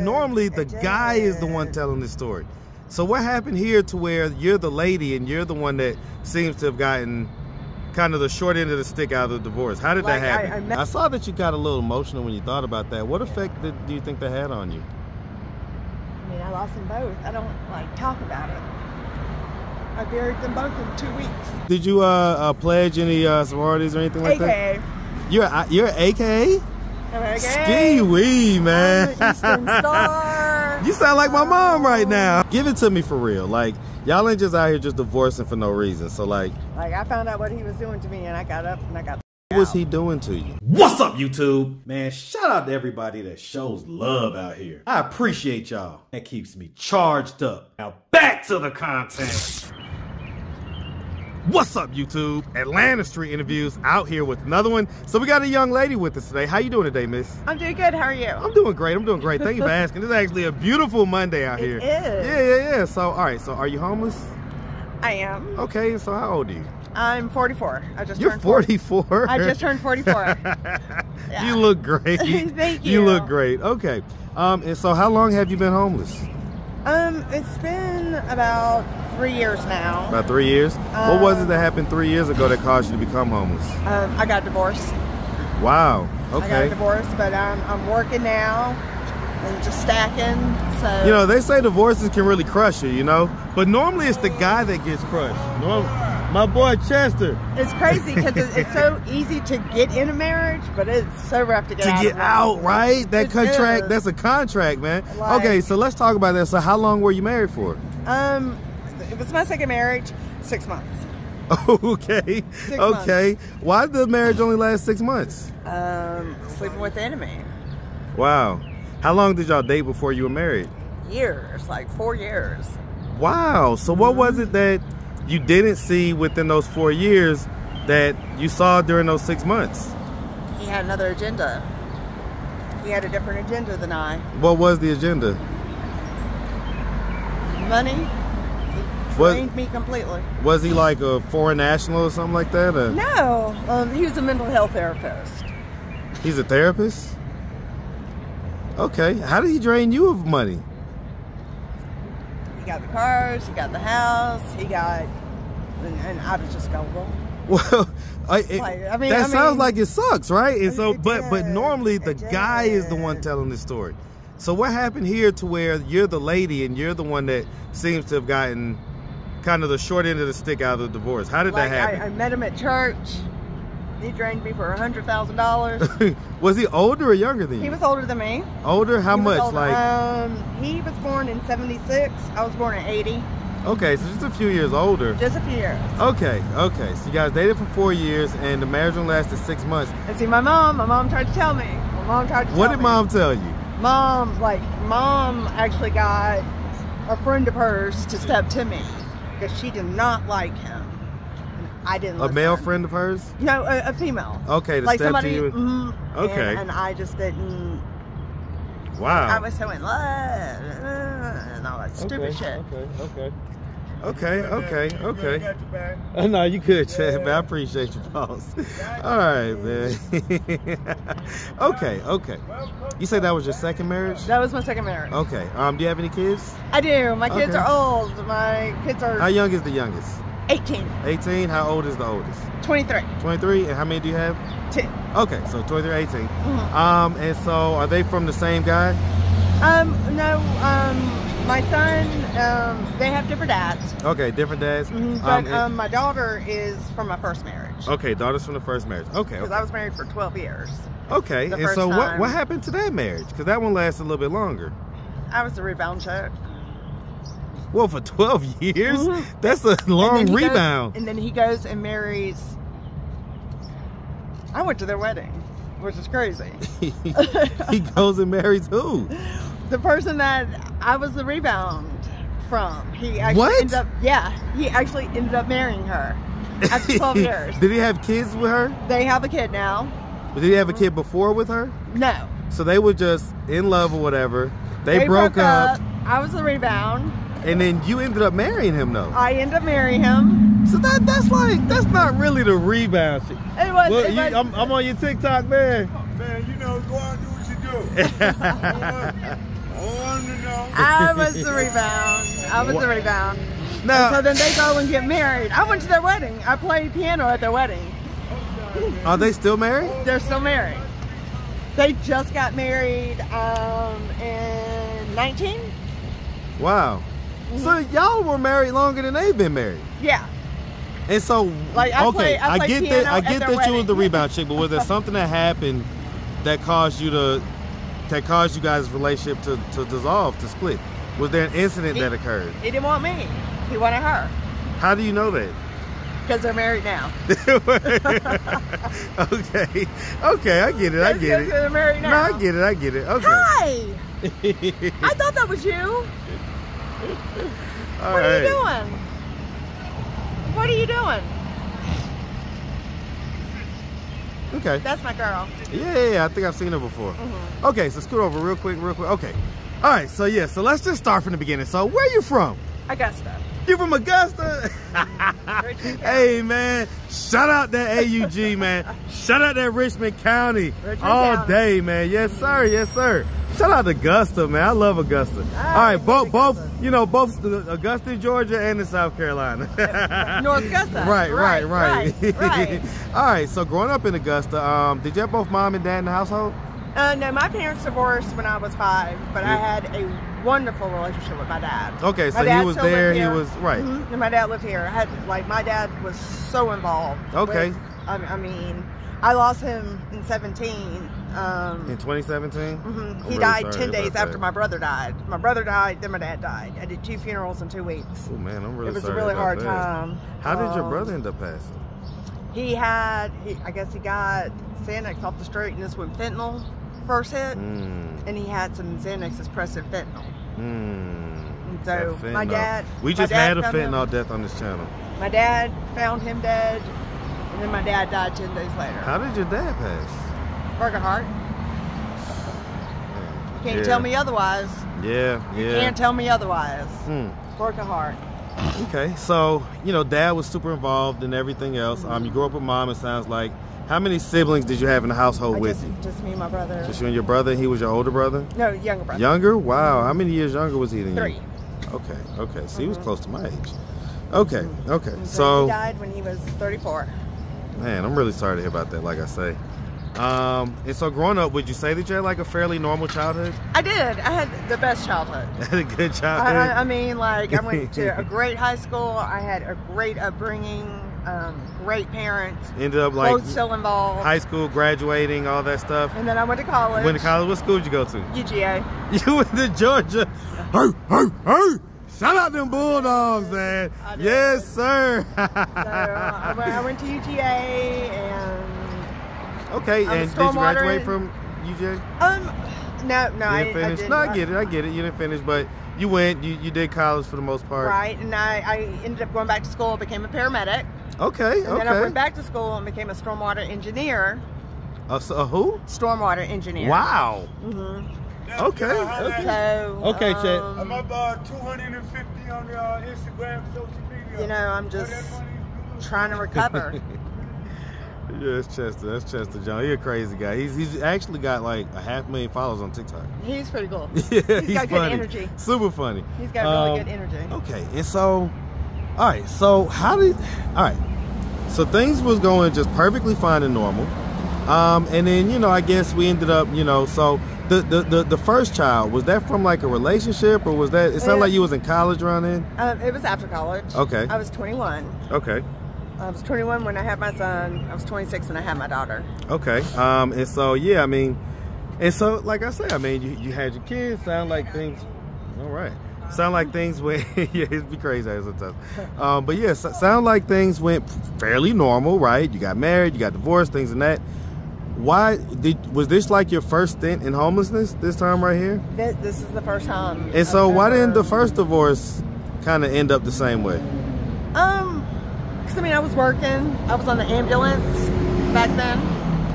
Normally, the guy is the one telling this story. So what happened here to where you're the lady and you're the one that seems to have gotten kind of the short end of the stick out of the divorce? How did that happen? I saw that you got a little emotional when you thought about that. What effect do you think that had on you? I mean, I lost them both. I don't talk about it. I buried them both in 2 weeks. Did you pledge any sororities or anything like that? You're AKA? I'm AKA. Ski-wee, man. I'm Eastern Star. You sound like my mom right now. Give it to me for real. Like, y'all ain't just out here just divorcing for no reason. So like I found out what he was doing to me and I got up and I got What was he doing to you? What's up, YouTube? Man, shout out to everybody that shows love out here. I appreciate y'all. That keeps me charged up. Now back to the content. What's up, YouTube? Atlanta Street Interviews out here with another one. So we got a young lady with us today. How you doing today, miss? I'm doing good. How are you? I'm doing great. I'm doing great. Thank you for asking. This is actually a beautiful Monday out here. It is. Yeah. So, all right. So, are you homeless? I am. Okay. So, how old are you? I'm 44. You're 44? I just turned 44. Yeah. You look great. Thank you. You look great. Okay. And so, how long have you been homeless? It's been about 3 years now. About 3 years? What was it that happened 3 years ago that caused you to become homeless? I got divorced. Wow. Okay. I got divorced, but I'm working now and just stacking. So you know, they say divorces can really crush you, you know, but normally it's the guy that gets crushed. My boy Chester. It's crazy because it's so easy to get in a marriage, but it's so rough to get out. Right? That contract, that's a contract, man. Okay, so let's talk about that. So how long were you married for? It was my second marriage, 6 months. Okay. 6 months. Why did the marriage only last 6 months? Sleeping with the enemy. Wow. How long did y'all date before you were married? Years, like 4 years. Wow. So what was it that you didn't see within those 4 years that you saw during those 6 months? He had another agenda. He had a different agenda than I. What was the agenda? Money. He drained me completely. Was he like a foreign national or something like that? Or? No. He was a mental health therapist. He's a therapist? Okay. How did he drain you of money? He got the cars, he got the house, and I was just gullible. Well, that sounds like it sucks, right? And so, but normally the guy is the one telling this story. So what happened here to where you're the lady and you're the one that seems to have gotten kind of the short end of the stick out of the divorce? How did that happen? I met him at church. He drained me for $100,000. Was he older or younger than you? He was older than me. Older? How much? Older. Like he was born in '76. I was born in '80. Okay, so just a few years older. Just a few years. Okay. So you guys dated for 4 years, and the marriage only lasted 6 months. And see, my mom tried to tell me. What did mom tell you? Mom actually got a friend of hers to step to me because she did not like him. I didn't listen. A male friend of hers? No, a female. Okay, to like step somebody, to you. Okay. And I just didn't. Wow. I was so in love and all that stupid shit. Okay. No, you good, Chad, but I appreciate you, boss. All right, man. Okay. You said that was your second marriage? That was my second marriage. Okay. Do you have any kids? I do. My kids are old. My kids are... How young is the youngest? 18. 18? How old is the oldest? 23. 23? And how many do you have? 2. Okay, so 23, 18. Mm-hmm. And so are they from the same guy? No, my son, they have different dads. Okay, different dads. But my daughter is from my first marriage. Okay, daughter's from the first marriage. Okay. Because I was married for 12 years. Okay, and so what happened to that marriage? Because that one lasted a little bit longer. I was the rebound chick. Well, for 12 years? That's a long rebound. And then he goes and marries. I went to their wedding, which is crazy. He goes and marries who? The person that I was the rebound from. He actually he actually ended up marrying her after 12 years. Did he have kids with her? They have a kid now. But did he have a kid before with her? No. So they were just in love or whatever. They broke up. I was the rebound. And then you ended up marrying him, though. I ended up marrying him. So that's not really the rebound shit. It was. Well, I'm on your TikTok, man. Man, you know, go out and do what you do. I was the rebound. I was the rebound. Now, And so then they go and get married. I went to their wedding. I played piano at their wedding. are they still married? They're still married. They just got married in 19. Wow. So y'all were married longer than they've been married. Yeah. And so, Like, I okay, play get piano that. I at get their that you was wedding. the rebound chick, but was there something that happened that caused you guys' relationship to dissolve, to split? Was there an incident that occurred? He didn't want me. He wanted her. How do you know that? Because they're married now. Okay, I get it. I get Because it. they're married No, now. I get it. I get it. Okay. Hi! I thought that was you. All What are right. you doing? What are you doing? Okay. That's my girl. Yeah, I think I've seen her before. Mhm. Okay, so scoot over real quick. Okay. All right, so yeah, so let's just start from the beginning. So where you from? Augusta. You from Augusta? Hey, man, shout out that AUG, man. Shout out that Richmond County Richmond all County. day, man. Yes, sir. Yes, sir. Shout out to Augusta, man. I love Augusta. I All right, love both, Augusta. both Augusta, Georgia, and in South Carolina. North Augusta. Right. All right, so growing up in Augusta, did you have both mom and dad in the household? No, my parents divorced when I was 5, but I had a wonderful relationship with my dad. Okay, My so dad he was still there, lived he here. was, right. Mhm, and my dad lived here. My dad was so involved. Okay. with- I mean, I lost him in 17. In 2017? Mhm. I'm He really died sorry 10 about days after that. my brother died. My brother died, then my dad died. I did 2 funerals in 2 weeks. Oh, man, I'm really It was a sorry really about hard that. time. How did your brother end up passing? I guess he got Xanax off the street, and this when fentanyl first hit, and he had some Xanax expressed in fentanyl. And so That my fentanyl. dad, We just my dad had a found him- fentanyl death on this channel. My dad found him dead, and then my dad died 10 days later. How did your dad pass? Broken heart. Can't Yeah. tell me otherwise. Yeah. Can't tell me otherwise. Broken heart. Okay, so, dad was super involved in everything else. You grew up with mom, it sounds like. How many siblings did you have in the household with you? Just me and my brother. Just you and your brother? He was your older brother? No, younger brother. Younger? Wow. How many years younger was he than 3. you? Okay. So he was close to my age. Okay. He So, died when he was 34. man, I'm really sorry to hear about that, like I say. And so growing up, would you say that you had like a fairly normal childhood? I did. I had the best childhood. Had a good childhood? I mean, like, I went to a great high school. I had a great upbringing, great parents. Ended up like Both still involved. high school, graduating, all that stuff. And then I went to college. Went to college. What school did you go to? UGA. You went to Georgia. Hey. Shout out them Bulldogs, man. I did. Yes, sir. So I went to UGA and Okay, I'm a and did you stormwater graduate in- from UJ? no, You I didn't finish? didn't. No, I get it. You didn't finish, but you went. You did college for the most part. Right, and I ended up going back to school, became a paramedic. Okay. And then I went back to school and became a stormwater engineer. So, who? Stormwater engineer. Wow. Mm-hmm. Okay. So, Okay, Chet. I'm about 250 on Instagram, social media. you know, I'm just trying to recover. Yeah, that's Chester. That's Chester John. He's a crazy guy. He's actually got like 500,000 followers on TikTok. He's pretty cool. Yeah, He's got good funny. energy. Super funny. He's got really good energy. Okay, and so, all right. So so things was going just perfectly fine and normal. And then I guess we ended up so the first child, was that from like a relationship, or was that? It sounded like you was in college around then. It was after college. Okay. I was 21. Okay. I was 21 when I had my son. I was 26 when I had my daughter. Okay. And so yeah, I mean, and so like I said, I mean, you had your kids. Sound like things. All right. Sound like things went. Yeah, it'd be crazy sometimes. But yeah, sound like things went fairly normal, right? You got married, you got divorced, things and that. Was this like your first stint in homelessness this time right here? This is the first time. And so why didn't the first divorce kind of end up the same way? Because I mean, I was working. I was on the ambulance back then.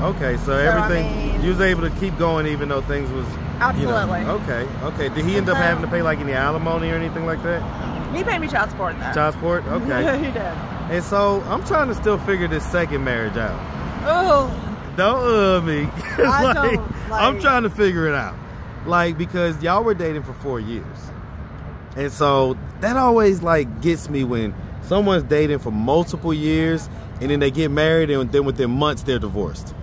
Okay, so everything, I mean, you was able to keep going even though things was... Absolutely. Okay. Did he end up having to pay like any alimony or anything like that? He paid me child support though. Child support? Okay. He did. And so I'm trying to still figure this second marriage out. Oh. Don't me. 'Cause, I like, don't, I'm like- trying to figure it out. Like, because y'all were dating for 4 years. And so that always like gets me when someone's dating for multiple years and then they get married and then within months they're divorced.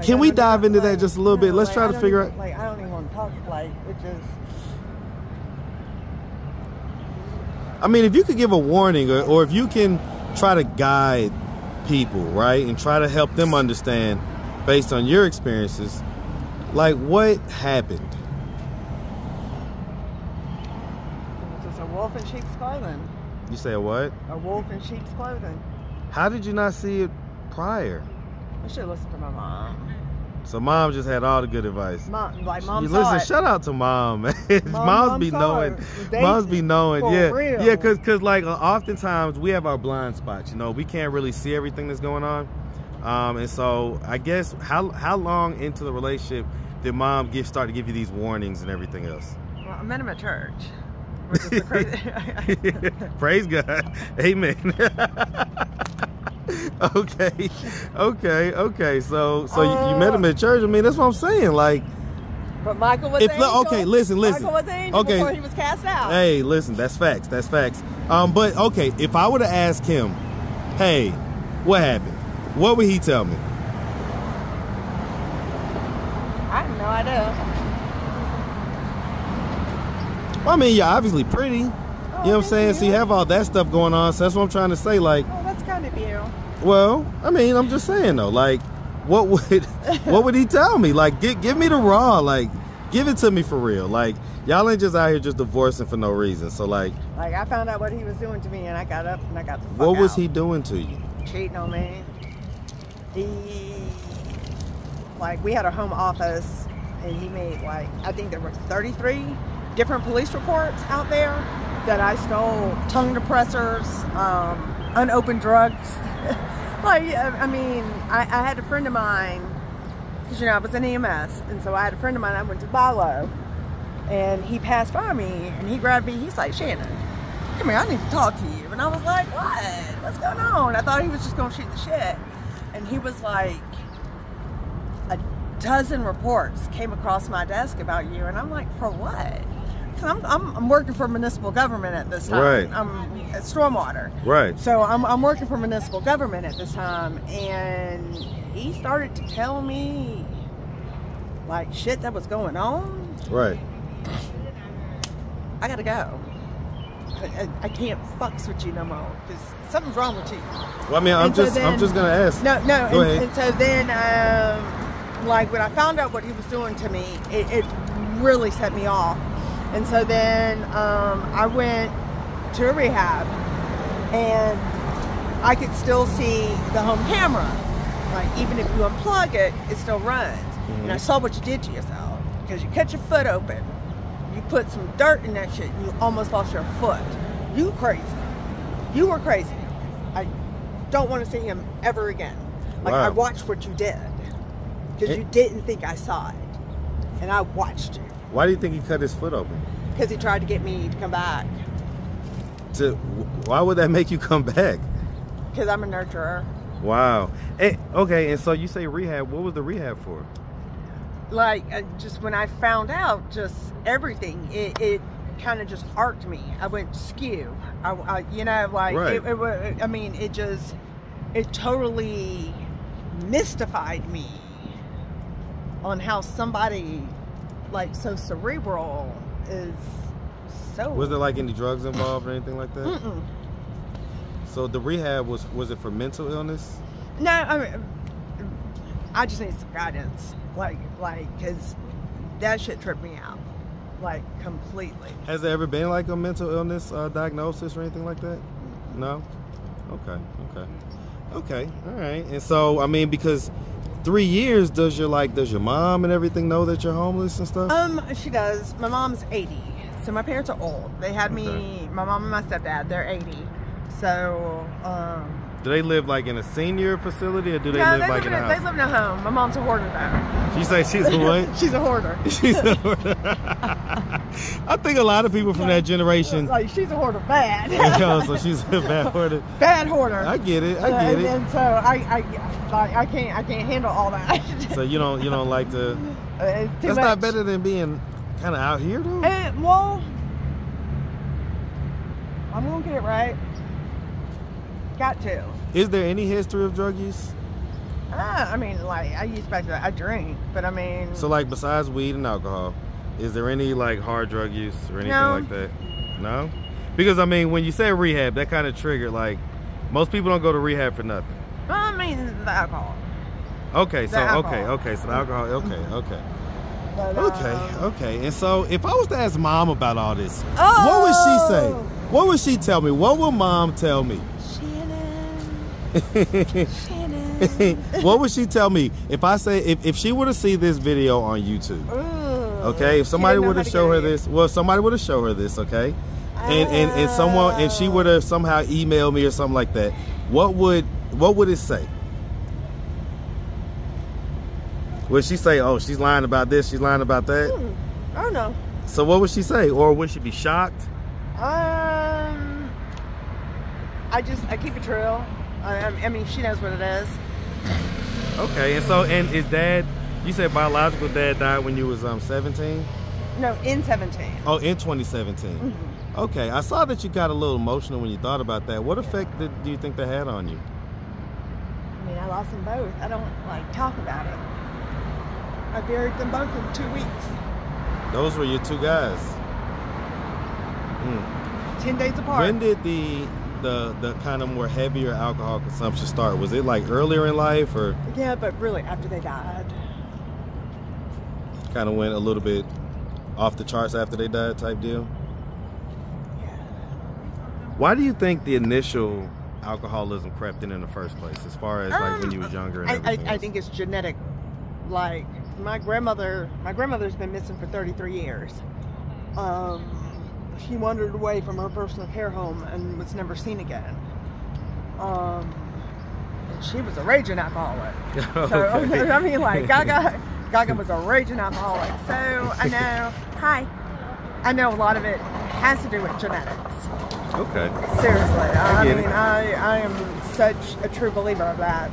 Can we dive into that just a little bit? Let's try to figure out. Like, I don't even want to talk. Like, it just. I mean, if you could give a warning or if you can try to guide people, right, and try to help them understand based on your experiences, like what happened? It was just a wolf in sheep's clothing. You say a what? A wolf in sheep's clothing. How did you not see it prior? I should listen to my mom. So mom just had all the good advice. Mom Listen, saw it. shout out to mom, man. Mom be saw knowing. it. Moms be knowing. For Yeah, real. yeah, cause like oftentimes we have our blind spots. You know, we can't really see everything that's going on. And so I guess how long into the relationship did mom start to give you these warnings and everything else? Well, I met him at church. Which is the crazy. Praise God. Amen. Okay. So you met him at church. I mean, that's what I'm saying. Like, but Michael was angel. Okay, listen. Michael was angel before he was cast out. Hey, listen, that's facts. But okay, if I were to ask him, hey, what happened? What would he tell me? I have no idea. Well, I mean, you're obviously pretty. You know what I'm saying? So you have all that stuff going on. So that's what I'm trying to say. Like, oh, that's kind of you. Well, I mean, I'm just saying though. Like, what would he tell me? Like, give me the raw. Like, give it to me for real. Like, y'all ain't just out here just divorcing for no reason. So like I found out what he was doing to me, and I got up and I got the fuck What was out. he doing to you? Cheating on me. We had a home office, and he made I think there were 33 different police reports out there that I stole tongue depressors, unopened drugs. I mean, I had a friend of mine, because I was in EMS, and so I had a friend of mine. I went to Bilo, and he passed by me, and he grabbed me. He's like, "Shannon, come here, I need to talk to you." And I was like, "What? What's going on?" I thought he was just gonna shoot the shit, and he was like, "A dozen reports came across my desk about you," and I'm like, "For what?" Because I'm working for municipal government at this time. Right. I'm at Stormwater. Right. So I'm working for municipal government at this time, and he started to tell me shit that was going on. Right. I gotta go. I can't fucks with you no more because something's wrong with you. Well, I mean, I'm just gonna ask. No. Go ahead. And so then, when I found out what he was doing to me, it really set me off. And so then I went to a rehab, and I could still see the home camera. Even if you unplug it, it still runs. Mm-hmm. And I saw what you did to yourself, because you cut your foot open. You put some dirt in that shit, and you almost lost your foot. You crazy. You were crazy. I don't want to see him ever again. Wow. I watched what you did, because you didn't think I saw it. And I watched you. Why do you think he cut his foot open? Because he tried to get me to come back. Why would that make you come back? Because I'm a nurturer. Wow. Okay, and so you say rehab. What was the rehab for? Just when I found out just everything, it kind of just arced me. I went skew. Right. It totally mystified me on how somebody so cerebral is so. Was there any drugs involved or anything like that? Mm-mm. So the rehab was it for mental illness? No, I just need some guidance, because that shit tripped me out, completely. Has there ever been a mental illness diagnosis or anything like that? No. Okay. All right. And so I mean, because 3 years, does your mom and everything know that you're homeless and stuff? She does. My mom's 80, so my parents are old. They had me, my mom and my stepdad. They're 80, so. Do they live in a senior facility, or do they live in a house? They live in a home. My mom's a hoarder though. She say she's a what? She's a hoarder. She's a hoarder. I think a lot of people from that generation. Like, she's a hoarder bad. So she's a bad hoarder. Bad hoarder. I get it. I get it. And so I can't handle all that. So you don't like to. That's much. not better than being kind of out here, though. Well, I'm gonna get it right. Got to. Is there any history of drug use? I mean, like, I drink, but I mean. So, like, besides weed and alcohol, is there any, like, hard drug use or anything like that? No? Because, I mean, when you say rehab, that kind of triggered, like, most people don't go to rehab for nothing. I mean, the alcohol. Okay, so, alcohol. okay, so the alcohol, okay. But, Okay. And so, if I was to ask Mom about all this, what would she say? What would she tell me? What would Mom tell me? Shannon. What would she tell me if she were to see this video on YouTube? Okay, if somebody would have shown her this, somebody would have shown her this, okay, and she would have somehow emailed me or something like that. What would it say? Would she say, "Oh, she's lying about this, she's lying about that"? I don't know. So what would she say, or would she be shocked? I keep it real. I mean, she knows what it is. Okay, and is Dad? You said biological dad died when you was 17? No, in 17. Oh, in 2017. Mm-hmm. Okay, I saw that you got a little emotional when you thought about that. What effect do you think that had on you? I mean, I lost them both. I don't like talk about it. I buried them both in 2 weeks. Those were your two guys. 10 days apart. When did the kind of more heavier alcohol consumption start? Was it like earlier in life, or? Yeah, but really after they died. Kind of went a little bit off the charts after they died type deal? Yeah. Why do you think the initial alcoholism crept in the first place, as far as like when you was younger and everything I else? think it's genetic. Like, my grandmother's been missing for 33 years. She wandered away from her personal care home and was never seen again. And she was a raging alcoholic. Okay. So, I mean, like, Gaga was a raging alcoholic. So, I know a lot of it has to do with genetics. Okay. Seriously. I get mean, it. I am such a true believer of that.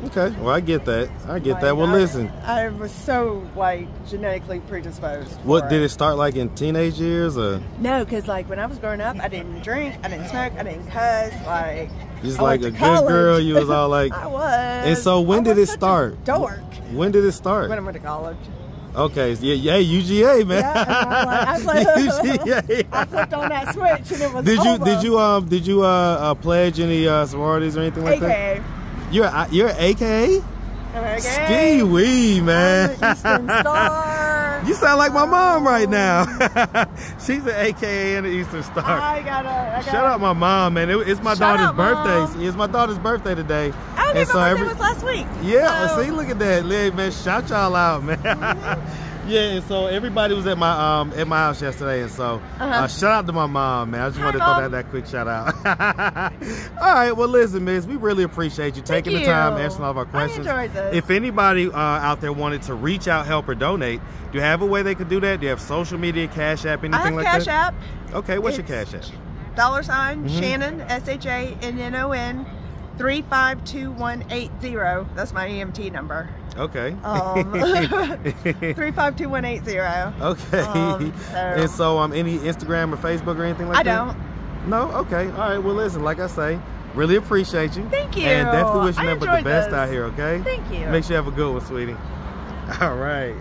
Okay, well, I get that. Like, Well, listen. I was so, like, genetically predisposed. What did it start like in teenage years, or? No, because, like, when I was growing up, I didn't drink, I didn't smoke, I didn't cuss. Like, Just I like went a to good college. girl, you was all like. I was. And so when did it such a start? Dork. When did it start? When I went to college. Okay, so yeah, UGA, man. Yeah, UGA. I flipped on that switch and it was Did you pledge any sororities or anything like that? AKA. You're AKA? Ski wee, man. Eastern Star. You sound like my mom right now. She's an AKA and an Eastern Star. I gotta Shout out my mom, man. It's my Shout daughter's out, Mom. birthday. It's my daughter's birthday today. I think my birthday was last week. Yeah, so. see, look at that. Look, man, shout y'all out, man. Yeah, and so everybody was at my house yesterday, and so shout out to my mom, man. I just wanted to throw that quick shout out. All right, well, listen, miss, we really appreciate you taking the time, answering all of our questions. I enjoyed this. If anybody out there wanted to reach out, help, or donate, do you have a way they could do that? Do you have social media, Cash App, anything like Cash that? App. Okay, what's your Cash App? $, Shannon, SHANNON, 352180. That's my EMT number. Okay. 352180. Okay. And so, any Instagram or Facebook or anything like that? I don't. No? Okay. All right. Well, listen, like I say, really appreciate you. Thank you. And definitely wish you I nothing but the enjoyed best this. out here, okay? Thank you. Make sure you have a good one, sweetie. All right.